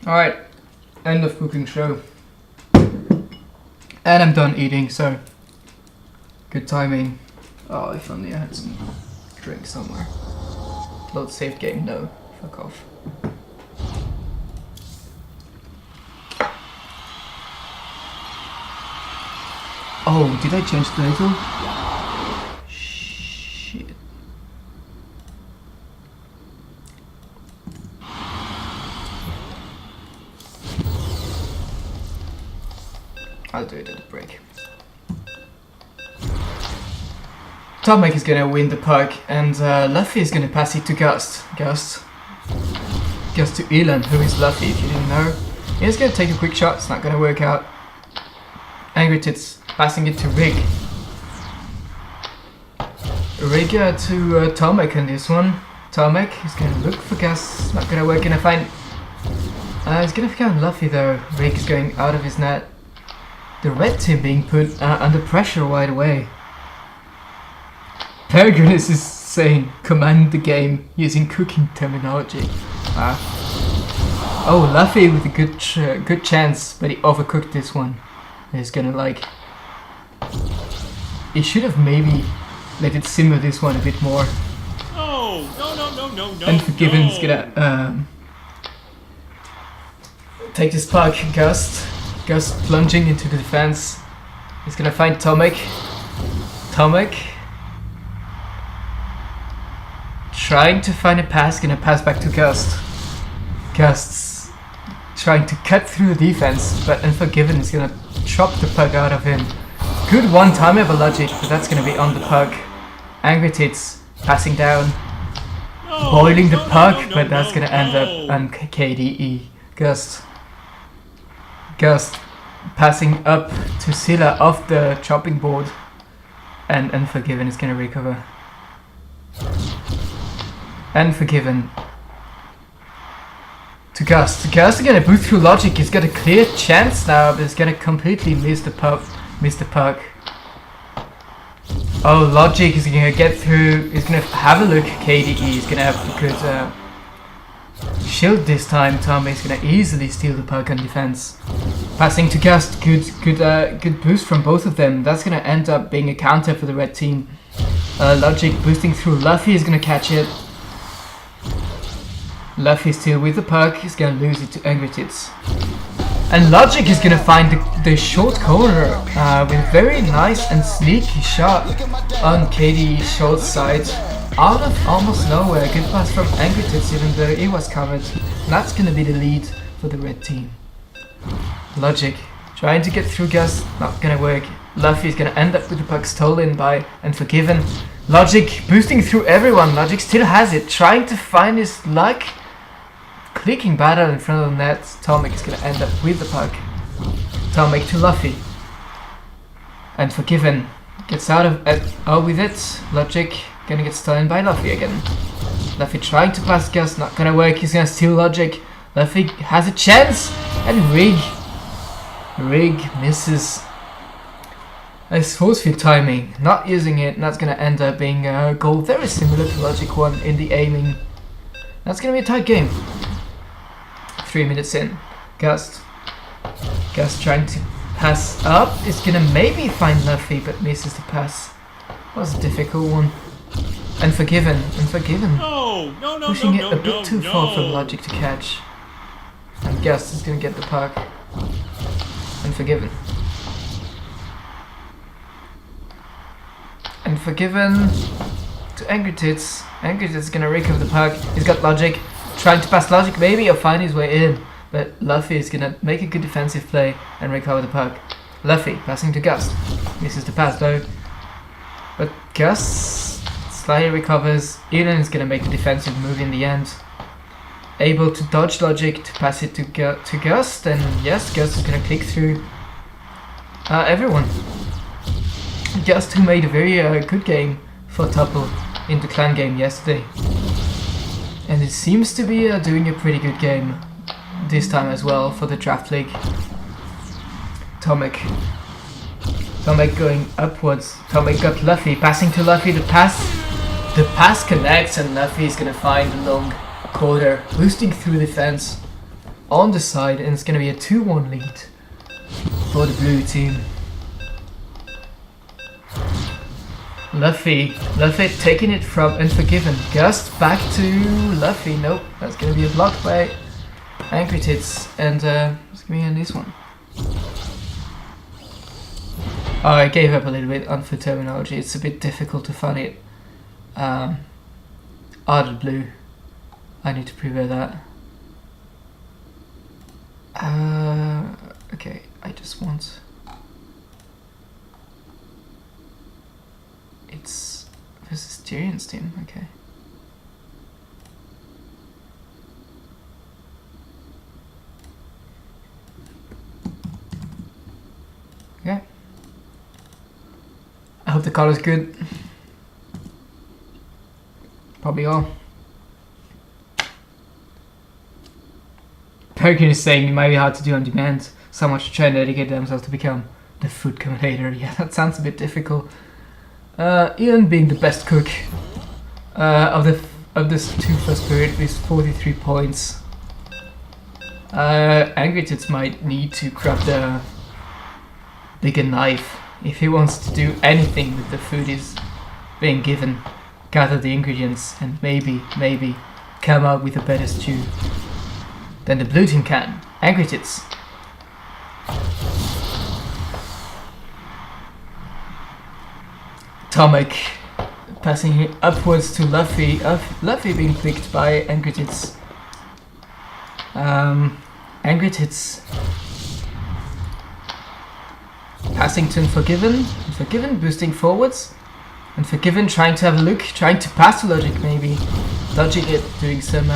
Alright, end of cooking show. And I'm done eating, so good timing. Oh, if only I had some drink somewhere. Load save game, no, fuck off. Oh, did I change the title? Shit. I'll do it at the break. Tomek is gonna win the puck, and Luffy is gonna pass it to Gust. Gust to Elan, who is Luffy, if you didn't know. He's gonna take a quick shot, it's not gonna work out. Angry Tits passing it to Rig. Rig to Tomek on this one. Tomek is gonna look for Gust, not gonna work, gonna find... he's gonna find Luffy though. Rig is going out of his net. The red team being put under pressure right away. Peregrinus is saying, command the game using cooking terminology. Oh, Luffy with a good chance, but he overcooked this one. He's gonna like... He should have maybe let it simmer this one a bit more. No. Unforgiven's gonna take this puck. Gust plunging into the defense. He's gonna find Tomek. Tomek trying to find a pass, gonna pass back to Gust. Gust's trying to cut through the defense, but Unforgiven is gonna chop the puck out of him. Good one-timer by Logic, but that's gonna be on the puck. Angry Tits passing down, boiling the puck, but that's gonna end up on KDE. Gust passing up to Scylla off the chopping board, and Unforgiven is gonna recover. Unforgiven to Gust. Gust is gonna boot through Logic. He's got a clear chance now, but he's gonna completely miss the puck. Oh, Logic is gonna get through. He's gonna have a look. KDE is gonna have a good shield this time. Tommy is gonna easily steal the puck on defense. Passing to Gust. Good boost from both of them. That's gonna end up being a counter for the red team. Logic boosting through. Luffy is gonna catch it. Luffy still with the puck. He's gonna lose it to Angry Tits. And Logic is gonna find the short corner with a very nice and sneaky shot on KDE's short side. Out of almost nowhere. Good pass from Angry Tits, even though he was covered. And that's gonna be the lead for the red team. Logic trying to get through Gus, not gonna work. Luffy is gonna end up with the puck stolen by Unforgiven. Logic boosting through everyone. Logic still has it, trying to find his luck. Clicking battle in front of the net. Tomek is gonna end up with the puck. Tomek to Luffy. Unforgiven gets out of with it. Logic gonna get stolen by Luffy again. Luffy trying to pass Gus, not gonna work. He's gonna steal Logic. Luffy has a chance, and Rig misses. Nice force field timing, not using it, and that's gonna end up being a goal very similar to Logic 1 in the aiming. That's gonna be a tight game. 3 minutes in. Gust trying to pass up. Is gonna maybe find Luffy, but misses the pass. Was a difficult one. Unforgiven. Pushing it a bit too far for Logic to catch. And Gust is gonna get the puck. Unforgiven. Unforgiven to Angry Tits. Angry Tits is gonna recover the puck. He's got Logic. Trying to pass Logic, maybe he'll find his way in. But Luffy is gonna make a good defensive play and recover the puck. Luffy passing to Gust. Misses the pass though. But Gust slightly recovers. Elan is gonna make the defensive move in the end. Able to dodge Logic to pass it to Gust. And yes, Gust is gonna click through everyone. Gust, who made a very good game for Tupple in the clan game yesterday. And it seems to be doing a pretty good game this time as well for the draft league. Tomek going upwards. Tomek got Luffy, passing to Luffy. The pass connects, and Luffy is gonna find the long corner, boosting through the fence. on the side, and it's gonna be a 2-1 lead for the blue team. Luffy taking it from Unforgiven. Gust back to Luffy. Nope, that's gonna be a block by Angry Tits, and it's gonna be in this one. Oh, I gave up a little bit on for terminology. It's a bit difficult to find it. The blue. I need to prepare that. Okay, I just want... It's versus Tyrion's team, okay. Okay. I hope the color's good. Probably all. Perkin is saying it might be hard to do on demand. So much to try and dedicate themselves to become the food commentator. Yeah, that sounds a bit difficult. Ian being the best cook of this 2 first period with 43 points. Angry Tits might need to grab the bigger knife if he wants to do anything with the food he's being given. Gather the ingredients and maybe come up with a better stew than the blue team can. Angry Tits. Tomek passing it upwards to Luffy. Luffy being clicked by Angry Tits. Angry Tits passing to Unforgiven. Unforgiven boosting forwards. Unforgiven trying to have a look, trying to pass to Logic maybe. Dodging it, doing some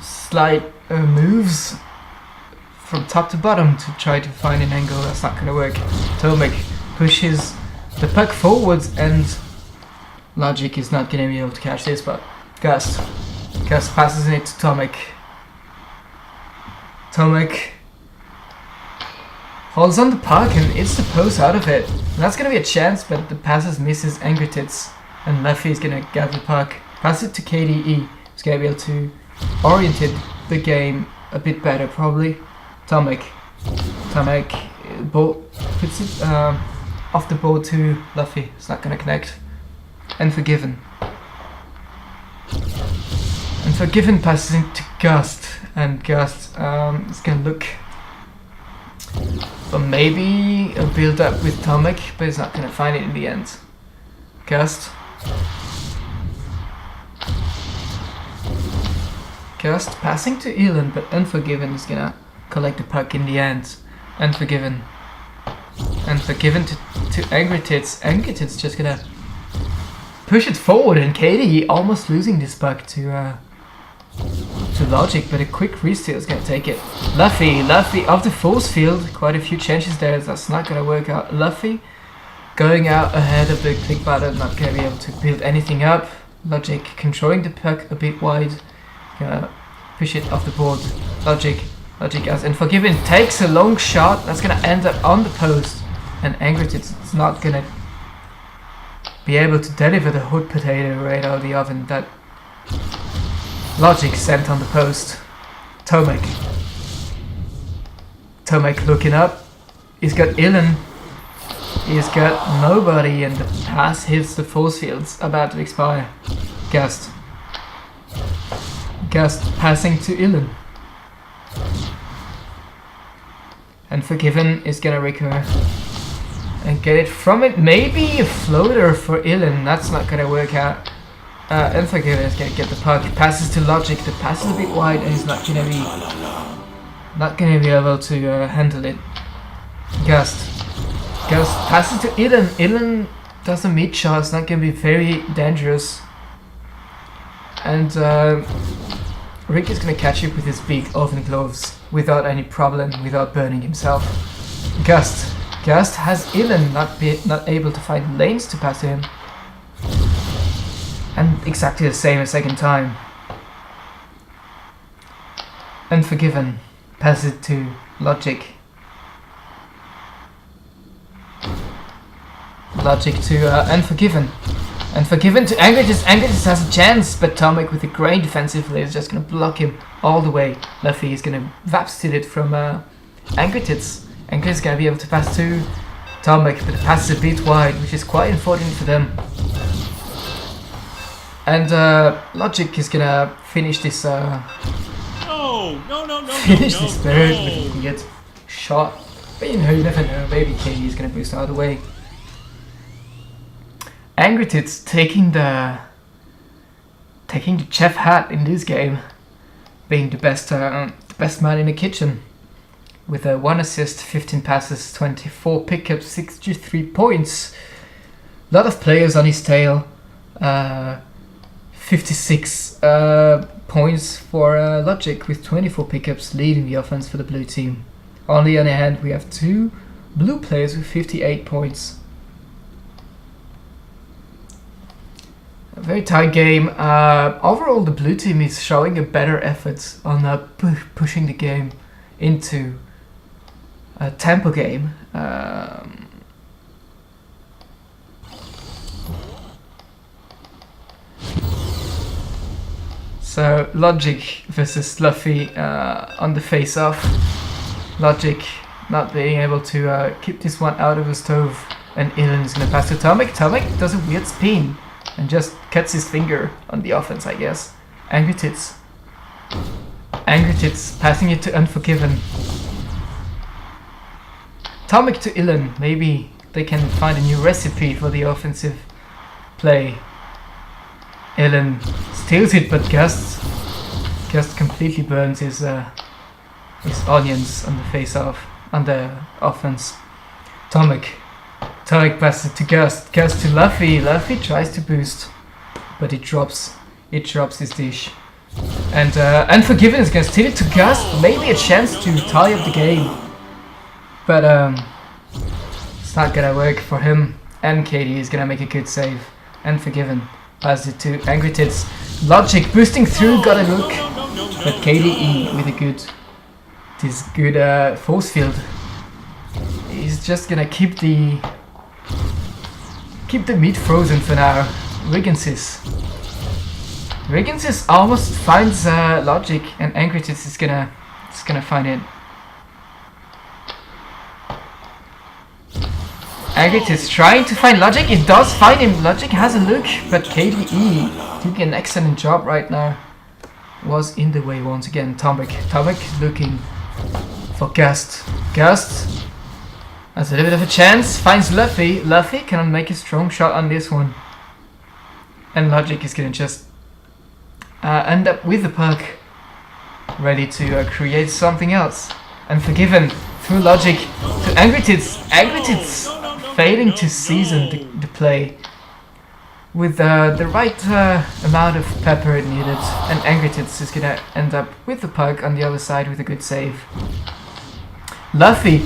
slight moves from top to bottom to try to find an angle. That's not gonna work. Tomek pushes the puck forwards and Logic is not gonna be able to catch this, but Gust passes it to Tomek. Tomek holds on the puck and it's the post out of it. And that's gonna be a chance, but the passes misses Angry Tits and Luffy is gonna get the puck. Pass it to KDE. He's gonna be able to orient the game a bit better probably. Tomek ball puts it off the ball to Luffy. It's not gonna connect. Unforgiven passes it to Gust, and Gust is gonna look for maybe a build up with Tomek, but he's not gonna find it in the end. Gust passing to Elon, but Unforgiven is gonna collect the puck in the end. Unforgiven to Angry Tits. Angry Tits just gonna push it forward, and KDE almost losing this puck to Logic, but a quick re-steal is gonna take it. Luffy off the force field. Quite a few changes there. That's not gonna work out. Luffy going out ahead of the click button, not gonna be able to build anything up. Logic controlling the puck a bit wide. Gonna push it off the board. Logic as Unforgiven takes a long shot. That's gonna end up on the post, and Angry Tits is not gonna be able to deliver the hot potato right out of the oven that Logic sent on the post. Tomek looking up. He's got Ilan. He's got nobody, and the pass hits the force fields, about to expire. Gust passing to Ilan. Unforgiven is gonna recur and get it from it. Maybe a floater for Ilan. That's not gonna work out. Unforgiven is gonna get the puck. Passes to Logic. The pass is a bit wide, and he's not gonna be able to handle it. Gust passes to Ilan. Ilan does a mid shot. It's not gonna be very dangerous. And Rick is gonna catch it with his big oven gloves without any problem, without burning himself. Gust has Ilan not able to find lanes to pass to him. And exactly the same a second time. Unforgiven passes it to Logic. Logic to Unforgiven. Unforgiven to Angertits. Angertits has a chance, but Tomek with a great defensive play is just gonna block him all the way. Luffy is gonna vapsteal it from Angertits. Angertits is gonna be able to pass to Tomek, but the pass is a bit wide, which is quite unfortunate for them. And Logic is gonna finish this this bird with a weird shot. But you know, you never know, maybe KD is gonna boost out of the way. Angertits taking the chef hat in this game, being the best man in the kitchen, with 1 assist, 15 passes, 24 pickups, 63 points. A lot of players on his tail. 56 points for Logic with 24 pickups, leading the offense for the blue team. On the other hand, we have 2 blue players with 58 points. A very tight game. Overall, the blue team is showing a better effort on pushing the game into a tempo game. So Logic versus Luffy on the face-off. Logic not being able to keep this one out of the stove, and Ilan is going to pass to Tomek. Tomek does a weird spin and just cuts his finger on the offense, I guess. Angertits passing it to Unforgiven. Tomek to Ilan. Maybe they can find a new recipe for the offensive play. Ilan steals it, but Gust completely burns his onions on the face-off, on the offense. Tomek passes it to Gust to Luffy. Luffy tries to boost, but it drops his dish. And Unforgiven is gonna steal it to Gust. Maybe a chance to tie up the game, but it's not gonna work for him. And KD is gonna make a good save. Unforgiven passes it to Angertits. Logic boosting through, got a look, but KDE with a good force field. He's just gonna keep the meat frozen for now. Rigensis almost finds Logic, and Angertits is gonna find it. Angertits trying to find Logic. It does find him. Logic has a look, but KDE doing an excellent job right now. Was in the way once again. Tomek looking for Gust. Gust has a little bit of a chance. Finds Luffy. Luffy cannot make a strong shot on this one. And Logic is gonna just end up with the puck, ready to create something else. Unforgiven through Logic to Angertits. Angertits failing to season the play with the right amount of pepper needed, and Angertits is gonna end up with the puck on the other side with a good save. Luffy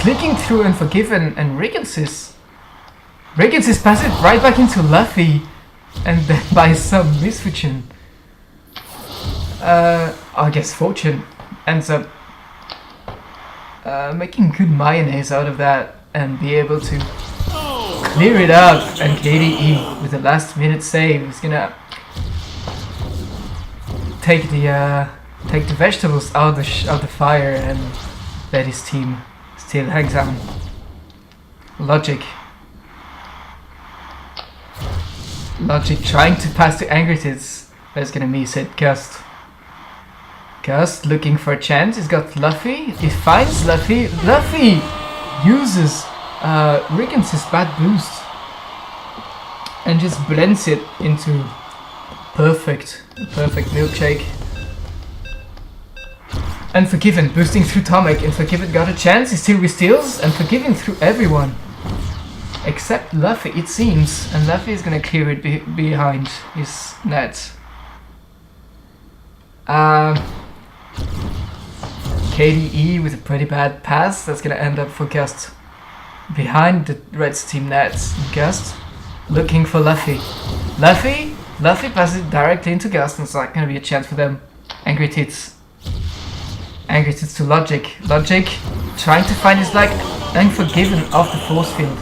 clicking through Unforgiven, and Rigensis passes it right back into Luffy, and then by some misfortune, I guess fortune, ends up making good mayonnaise out of that and be able to clear it up. And KDE with a last minute save is gonna take the vegetables out of the fire and let his team still hang on. Logic trying to pass to Angertits, but it's gonna miss it. Gust looking for a chance. He's got Luffy. He finds Luffy. Luffy uses Riggins' bad boost and just blends it into perfect milkshake. Unforgiven boosting through Tomek. Unforgiven got a chance. He still re-steals. Unforgiven through everyone except Luffy, it seems, and Luffy is gonna clear it behind his net. KDE with a pretty bad pass. That's gonna end up for Gust behind the Reds team nets. Gust looking for Luffy. Luffy passes it directly into Gust, and it's not gonna be a chance for them. Angertits to Logic. Logic trying to find his leg. Unforgiven off the force field.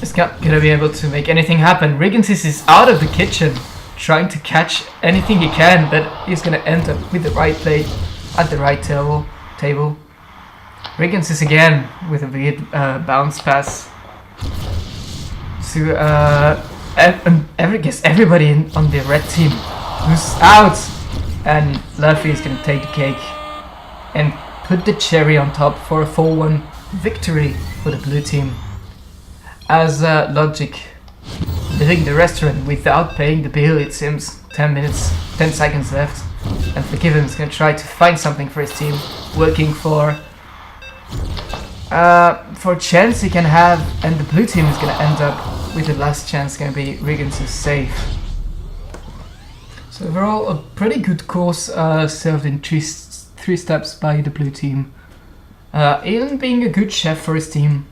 Just not gonna be able to make anything happen. Riggins is out of the kitchen, trying to catch anything he can, but he's gonna end up with the right plate at the right table. Riggins is again with a weird bounce pass. So I guess everybody on the red team who's out, and Luffy is gonna take the cake and put the cherry on top for a 4-1 victory for the blue team. As Logic leaving the restaurant without paying the bill, it seems. 10 seconds left, and Forgiven's gonna try to find something for his team, working for a chance he can have, and the blue team is gonna end up with the last chance gonna be Riggins' save. So overall, a pretty good course served in three steps by the blue team. Alan being a good chef for his team,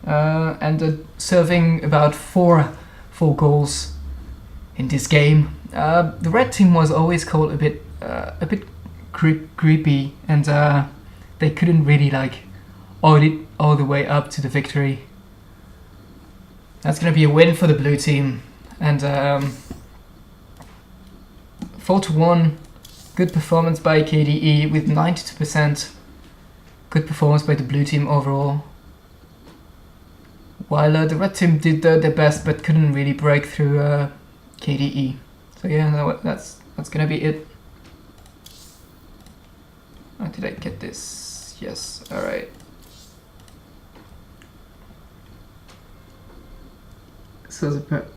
and serving about four goals in this game. The red team was always called a bit creepy, and they couldn't really oil it all the way up to the victory. That's gonna be a win for the blue team, and 4-1. Good performance by KDE with 92%. Good performance by the blue team overall. While the red team did their best, but couldn't really break through KDE. So yeah, no, that's gonna be it. Oh, did I get this? Yes. All right. So the